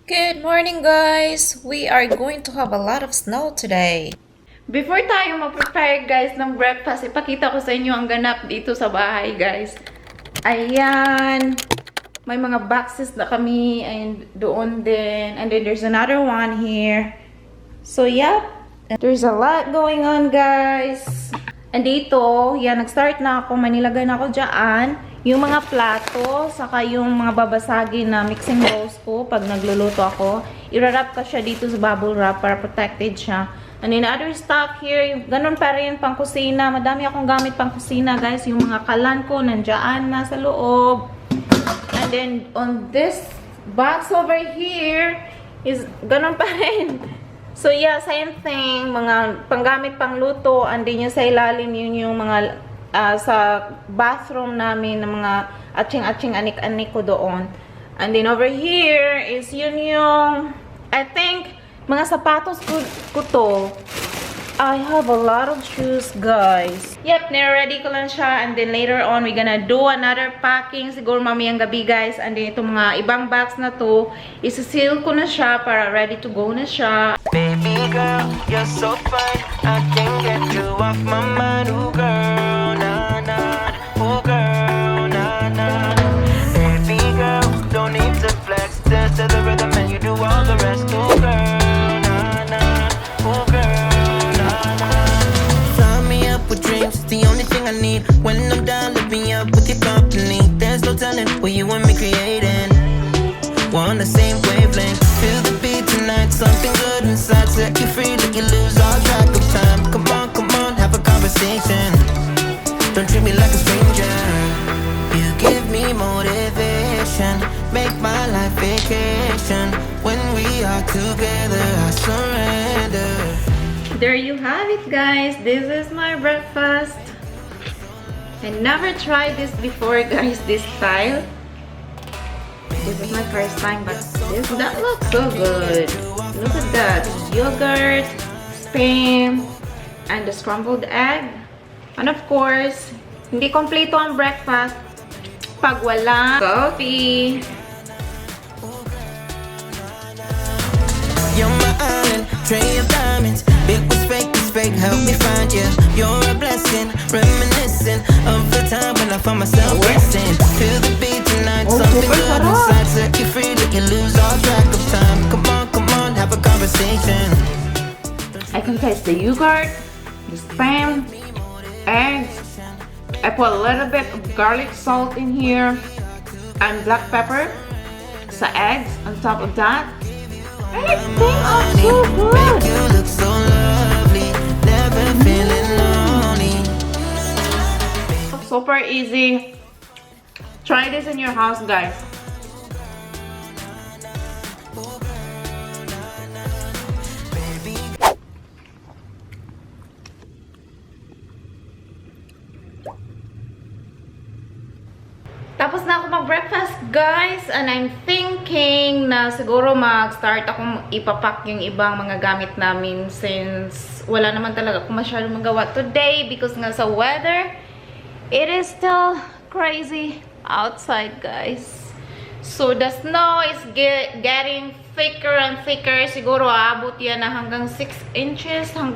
Good morning, guys! We are going to have a lot of snow today. Before tayo mag-prepare, guys, ng breakfast, ipakita ko sa inyo ang ganap dito sa bahay, guys. Ayan. May mga boxes na kami, and doon din. And then there's another one here. So, yeah. There's a lot going on, guys. And dito, yan, nag-start na ako. Manilagay na ako dyan. Yung mga plato, saka yung mga babasagin na mixing bowls ko pag nagluluto ako. Irarap ko siya dito sa bubble wrap para protected siya. And then other stuff here, yung ganun pa rin pang kusina. Madami akong gamit pang kusina, guys. Yung mga kalan ko, nandyan na sa loob. And then on this box over here, is ganun pa rin. So yeah, same thing. Mga panggamit pang luto. And then yung sa ilalim, yun yung mga sa bathroom namin ng mga atsing-atsing anik-anik ko doon. And then over here is yun yung, I think, mga sapatos ko to. I have a lot of shoes, guys. Yep, nire-ready ko lang siya. And then later on, we're gonna do another packing. Siguro mamayang gabi, guys. And then itong mga ibang bags na to, isa-seal ko na siya para ready to go na siya. Baby girl, you're so fine. I can't get you off my mind. Ooh girl, nah nah. Ooh girl, nah nah. Baby girl, don't need to flex. Dance to the rhythm and you do all the rest. Ooh girl, nah nah. Ooh girl, nah nah. Fly me up with dreams, the only thing I need. When I'm done, lift me up with your company. There's no telling what you and me creating. We're on the same wavelength. Feel the beat tonight, something good inside. Set you free, let you lose all track of time. Come on, have a conversation. Don't treat me like a stranger. You give me motivation, make my life vacation. When we are together, I surrender. There you have it, guys. This is my breakfast. I never tried this before, guys, this style. This is my first time, but that looks so good. Look at that. Yogurt, spam, and the scrambled egg. And of course, hindi kompleto ang breakfast pag wala coffee. You're my island, tray of diamonds. Big was fake, help me find you. You're a blessing, reminiscent of the time when I found myself resting. Feel the beat tonight, something good inside. Set you free, let you lose all track of time. Come on, have a conversation. I can taste the yogurt, the spam, eggs. I put a little bit of garlic salt in here and black pepper sa eggs on top of that. And it came out so good. Make you look so lovely, never feeling lonely. Super easy. Try this in your house, guys. Tapos na ako mag-breakfast, guys. And I'm thinking na siguro mag-start akong ipapack yung ibang mga gamit namin since wala naman talaga akong masyadong magawa today because nga sa weather, it is still crazy outside, guys. So the snow is getting thicker and thicker. Siguro aabot yan na hanggang 6 inches, 6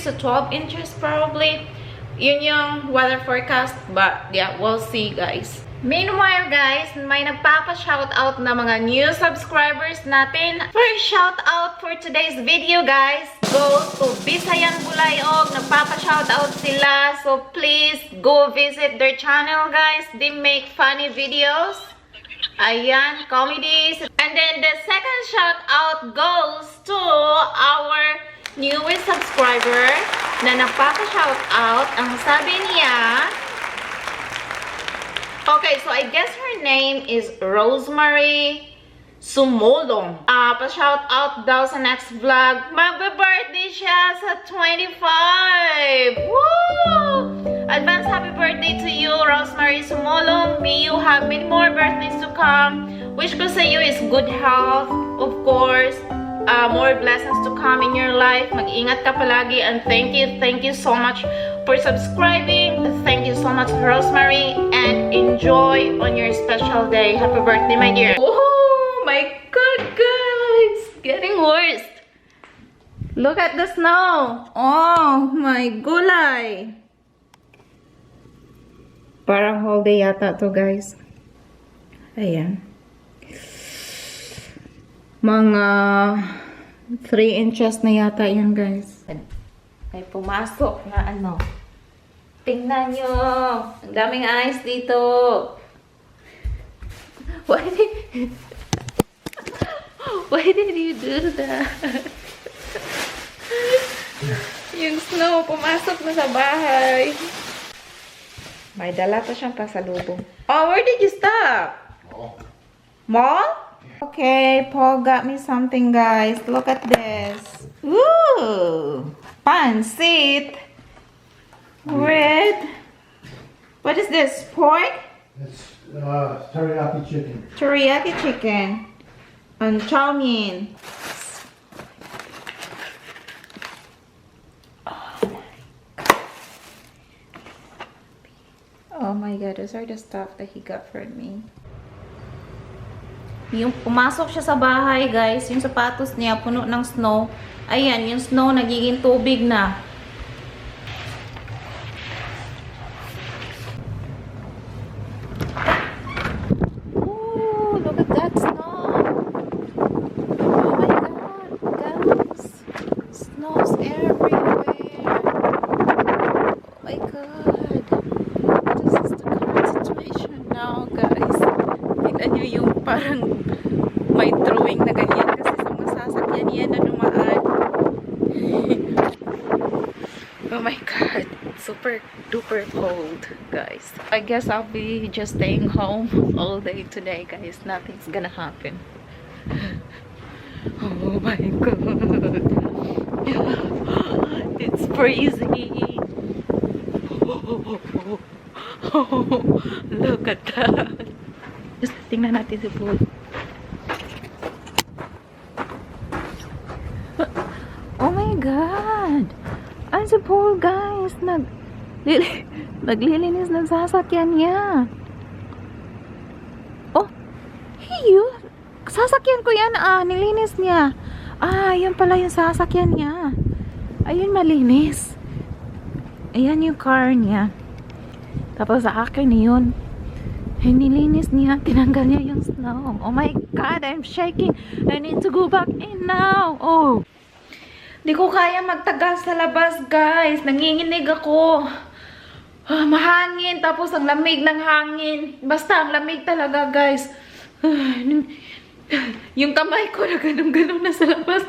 to 12 inches probably. Yun yung weather forecast, but yeah, we'll see, guys. Meanwhile, guys, may nagpapa-shoutout na mga new subscribers natin. First shoutout for today's video, guys, go to Bisayan Bulayog. Nagpapa-shoutout sila. So, please go visit their channel, guys. They make funny videos. Ayan, comedies. And then, the second shoutout goes to our newest subscriber na nagpapa-shoutout. Ang sabi niya, okay, so I guess her name is Rosemary Sumolong. Pa-shout out daw sa next vlog. Magbe-birthday siya sa 25! Woo! Advance happy birthday to you, Rosemary Sumolong. May you have many more birthdays to come. Wish ko sa iyo is good health, of course. More blessings to come in your life. Mag-ingat ka palagi, and thank you so much for subscribing. Thank you so much, Rosemary, and enjoy on your special day. Happy birthday, my dear. Oh my God, girl! Look at the snow. Oh, my gulay. Parang whole day yata to, guys. Ayan. Mga 3 inches na yata yan, guys. May pumasok na ano. Tingnan nyo. Ang daming ice dito. Why did you do that? Yung snow, pumasok na sa bahay. May dala pa siyang pasalubong. Oh, where did you stop? Mall? Okay, Paul got me something, guys. Look at this. Ooh! Pansit! Red. What is this? Pork? It's teriyaki chicken. Teriyaki chicken. And chow mein. Oh my god, those are the stuff that he got for me. Yung pumasok siya sa bahay, guys, yung sapatos niya puno ng snow. Ayan, yung snow nagiging tubig na. Ooh, look at that snow. Oh my god, guys. Snow's everywhere. Oh my god. This is the current situation now, guys. Tignan nyo yung parang may drawing na ganyan kasi sa mga sasakyan yan na dumaan. Oh my god. Super duper cold, guys. I guess I'll be just staying home all day today, guys. Nothing's gonna happen. Oh my god. It's freezing. Look at that. Just tingnan natin si Paul. Oh my god. Ay, si Paul, guys. Naglilinis ng sasakyan niya. Oh, sasakyan ko yan. Nilinis niya. Yan pala yung sasakyan niya. Ayun, malinis. Ayan yung car niya. Tapos sa akin yun. Nilinis niya. Tinanggal niya yung snow. Oh my god, I'm shaking. I need to go back in now. Oh. Di ko kaya magtagal sa labas, guys. Nanginginig ako. Mahangin. Tapos ang lamig ng hangin. Basta ang lamig talaga, guys. Yung kamay ko na ganun-ganun na sa labas.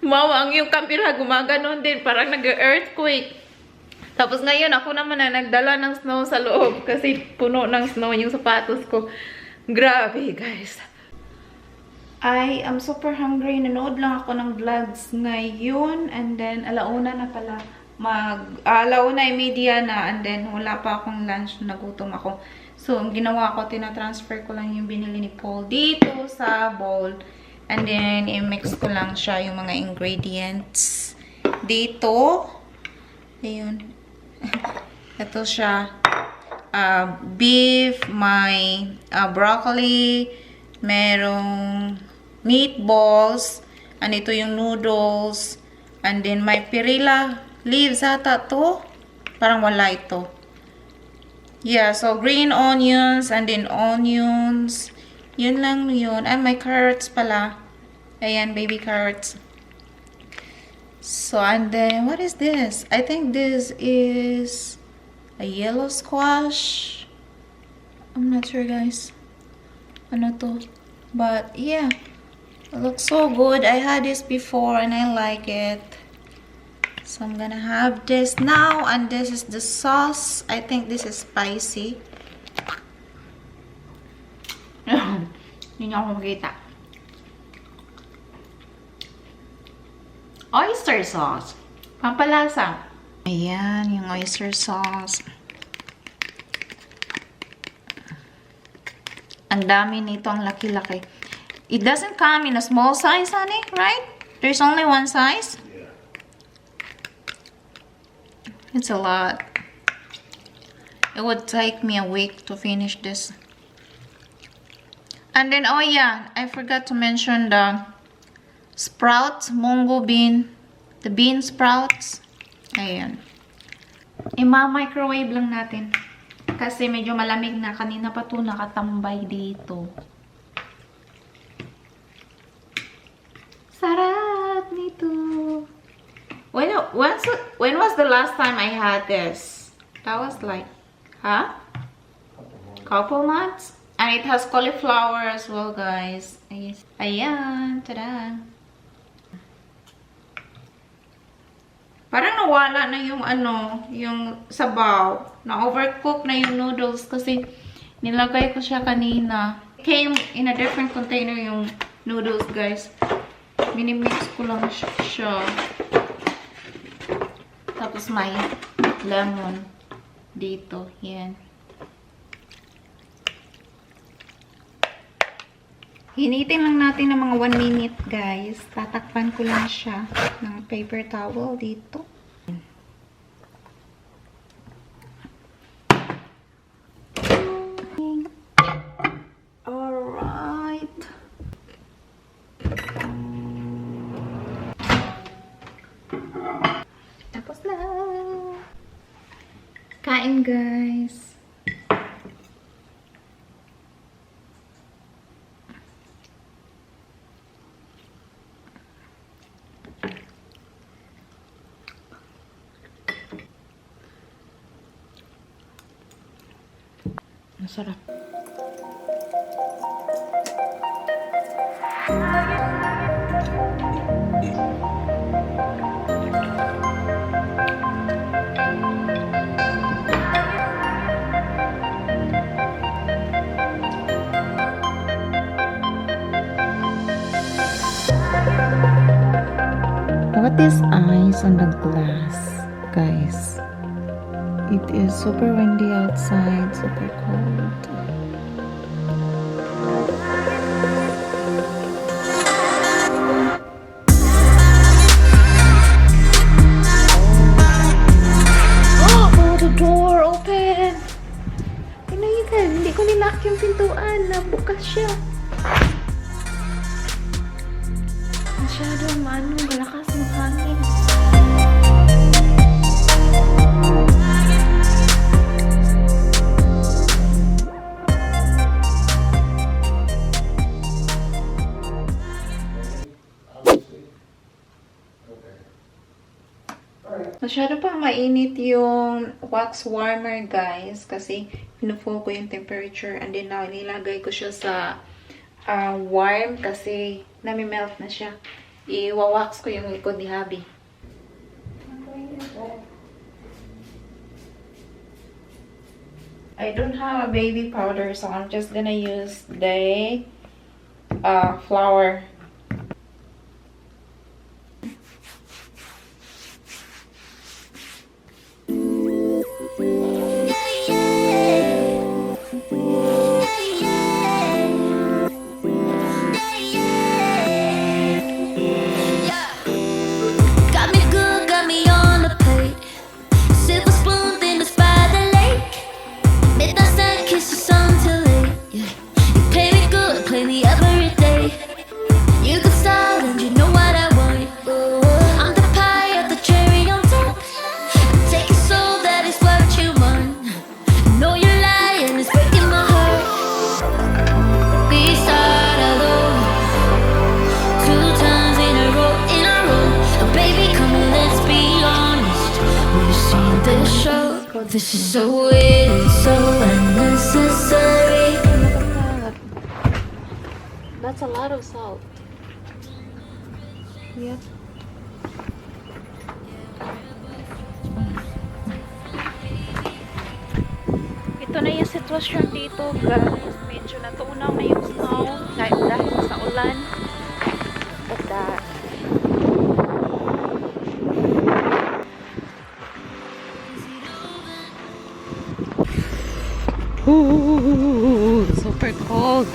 Mawang yung kamera gumaganon din. Parang nag-earthquake. Tapos ngayon, ako naman na nagdala ng snow sa loob. Kasi puno ng snow yung sapatos ko. Grabe, guys. I am super hungry. Nanood lang ako ng vlogs ngayon. And then, alauna na pala. Alauna ay media na. And then, wala pa akong lunch. Nagutom ako. So, ang ginawa ko, tinatransfer ko lang yung binili ni Paul dito sa bowl. And then, i-mix ko lang siya yung mga ingredients. Dito. Ayun. Ito siya. Beef, may broccoli, merong meatballs, and ito yung noodles, and then may perilla leaves ata to. Parang wala ito. Yeah, so green onions, and then onions. Yun lang yun. And may carrots pala. Ayan, baby carrots. So, and then, what is this? I think this is a yellow squash. I'm not sure, guys. Ano to? But, yeah. It looks so good. I had this before and I like it. So, I'm gonna have this now. And this is the sauce. I think this is spicy. Hindi niyo ako makita. Oyster sauce. Pampalasa. Ayan, yung oyster sauce. Ang dami nito, ang laki-laki. It doesn't come in a small size, honey, right? There's only one size? Yeah. It's a lot. It would take me a week to finish this. And then, oh yeah, I forgot to mention the sprouts, mungo bean, the bean sprouts. Ayan. Ima-microwave lang natin. Kasi medyo malamig na. Kanina pa ito nakatambay dito. Sarap nito. When was the last time I had this? That was like, couple months? And it has cauliflower as well, guys. Ayan. Tada. Parang nawala na yung yung sabaw. Na-overcook na yung noodles kasi nilagay ko siya kanina. Came in a different container yung noodles, guys. Minimix ko lang siya. Tapos may lemon dito. Yan. Hinitin lang natin ng mga 1 minute, guys. Tatakpan ko lang siya ng paper towel dito. Alright. Tapos na. Kain, guys. Masarap. Look at this ice on the glass, guys. It is super windy outside, super cold. Oh, the door open! Pinayigan, hindi ko nilock yung pintuan. Nabukas siya. Masyadong malakas ng hangin. Masyado pa mainit yung wax warmer, guys, kasi pinufull ko yung temperature and then now nilagay ko siya sa warm kasi nami-melt na siya. Iwa-wax ko yung likod ni Habi. I don't have a baby powder, so I'm just gonna use the flour. This is so weird, so unnecessary. That's a lot of salt. Yep. Ito na yung sitwasyon dito, guys. Medyo natunaw na yung snow dahil sa ulan. But that. Ooh, super cold.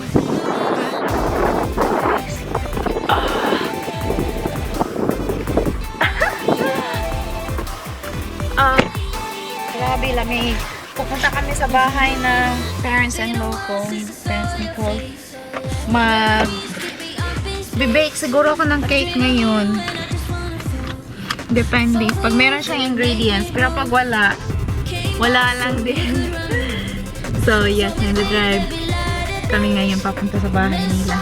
Grabe, lamig. Pupunta kami sa bahay ng parents-in-law ko. Parents ni Paul. Bibake siguro ako ng cake ngayon. Depende. Pag meron siyang ingredients, pero pag wala, wala lang din. So, yes, nag-drive kami ngayon papunta sa bahay nila.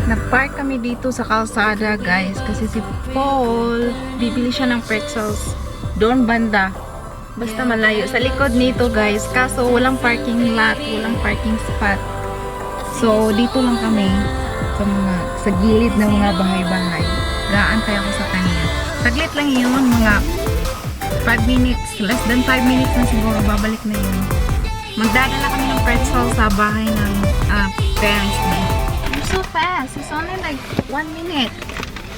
Nag-park kami dito sa kalsada, guys, kasi si Paul bibili siya ng pretzels doon banda, basta malayo sa likod nito, guys, kaso walang parking lot, walang parking spot. So dito lang kami sa gilid ng mga bahay-bahay. Gaantay ako sa kanya. Saglit lang yun, mga 5 minutes, less than 5 minutes na siguro, babalik na yun. Magdadala kami ng pretzel sa bahay ng parents niya. So fast. It's only like 1 minute.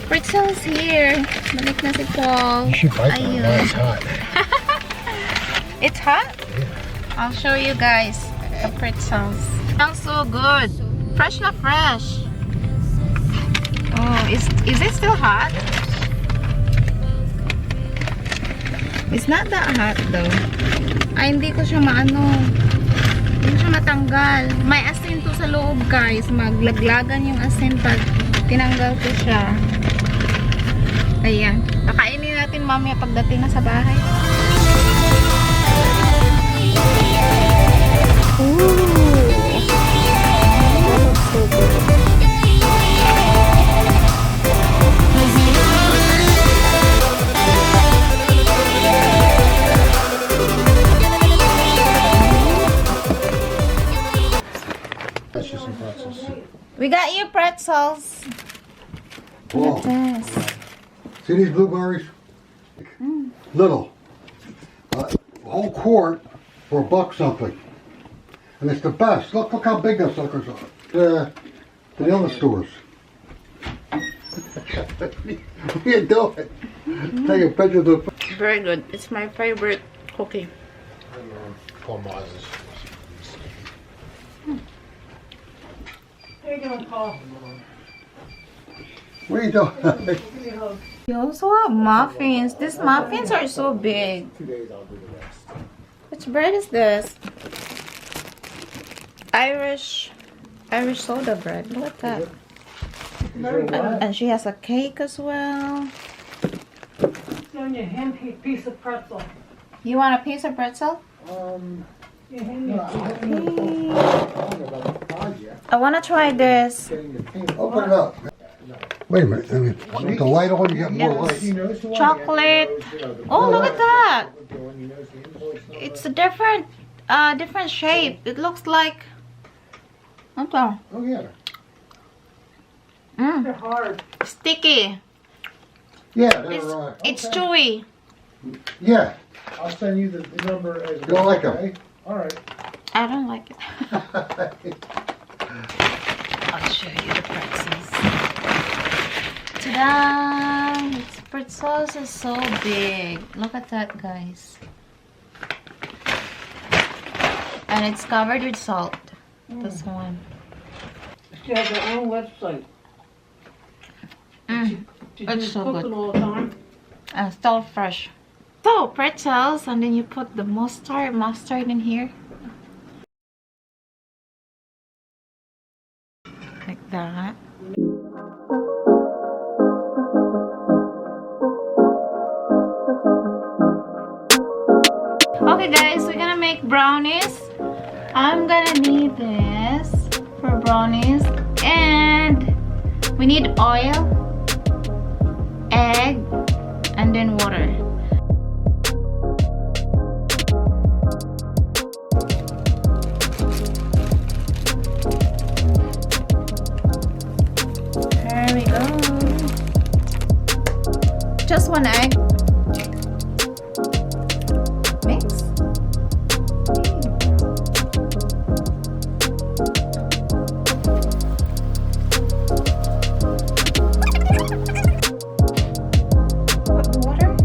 Pretzel's here. Balik na si Paul. You should bite that. Ayun. No, it's hot. It's hot? Yeah. I'll show you guys the pretzels. Smells so good. Fresh na fresh. Oh, is it still hot? It's not that hot though. Ay, hindi ko siya hindi siya matanggal. May asin to sa loob, guys. Maglaglagan yung asin pag tinanggal ko siya. Ayan. Kakainin natin mamaya pagdating na sa bahay. Ooh. That looks so good. That's just some pretzels. We got you pretzels. Whoa. Look at this. See these blueberries? Little. Whole quart for $1 something. And it's the best. Look how big those suckers are. The other stores. What are you doing? Take a picture of the... Very good. It's my favorite cookie. What are you doing? You also have muffins. These muffins are so big. Which bread is this? Irish soda bread. Look at that. And she has a cake as well. Sonia, hand me a piece of pretzel. You want a piece of pretzel? Yeah, hand me a piece. I want to try this. Open it up. Wait a minute. I mean, with the light on, you got more light. Chocolate. Oh, look at that. It's a different shape. It looks like... Okay. Oh, yeah. They're hard. Sticky. Yeah, they're It's chewy. Yeah. I'll send you the number as You don't like 'em? okay? All right. I don't like it. I'll show you the pretzels. Ta-da! This pretzels is so big. Look at that, guys. And it's covered with salt. This one. She has her own website. Mm. She It's just so cooking good. all the time. And still fresh. So, pretzels, and then you put the mustard in here. Like that. Okay guys, we're gonna make brownies. I'm gonna need this for brownies. And we need oil, egg, and then water. There we go. Just one egg. Mix. Put water.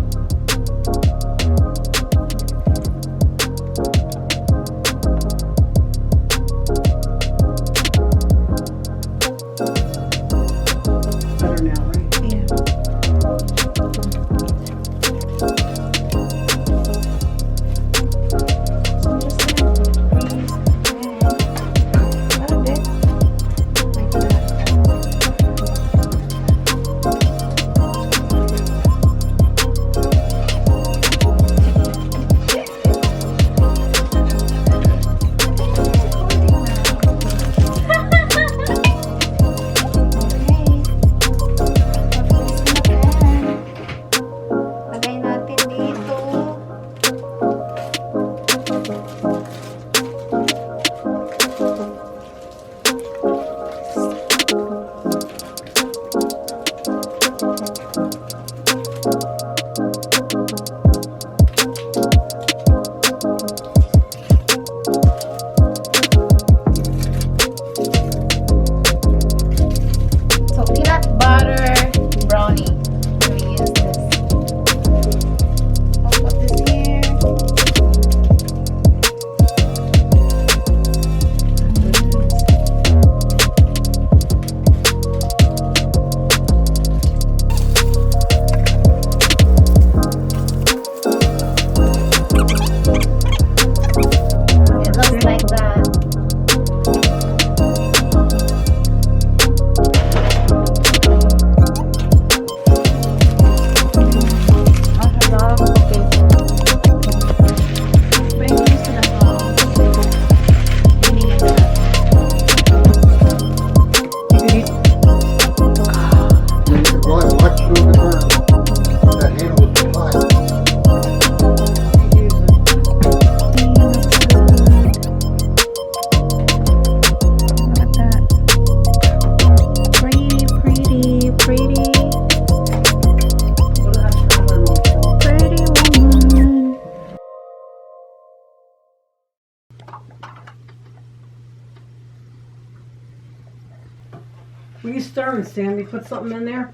Will you stir and Sandy put something in there?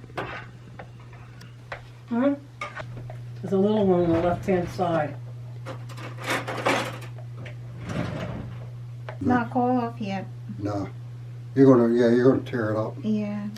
Hmm? There's a little one on the left-hand side. Not cold off yet. No. You're gonna tear it up. Yeah.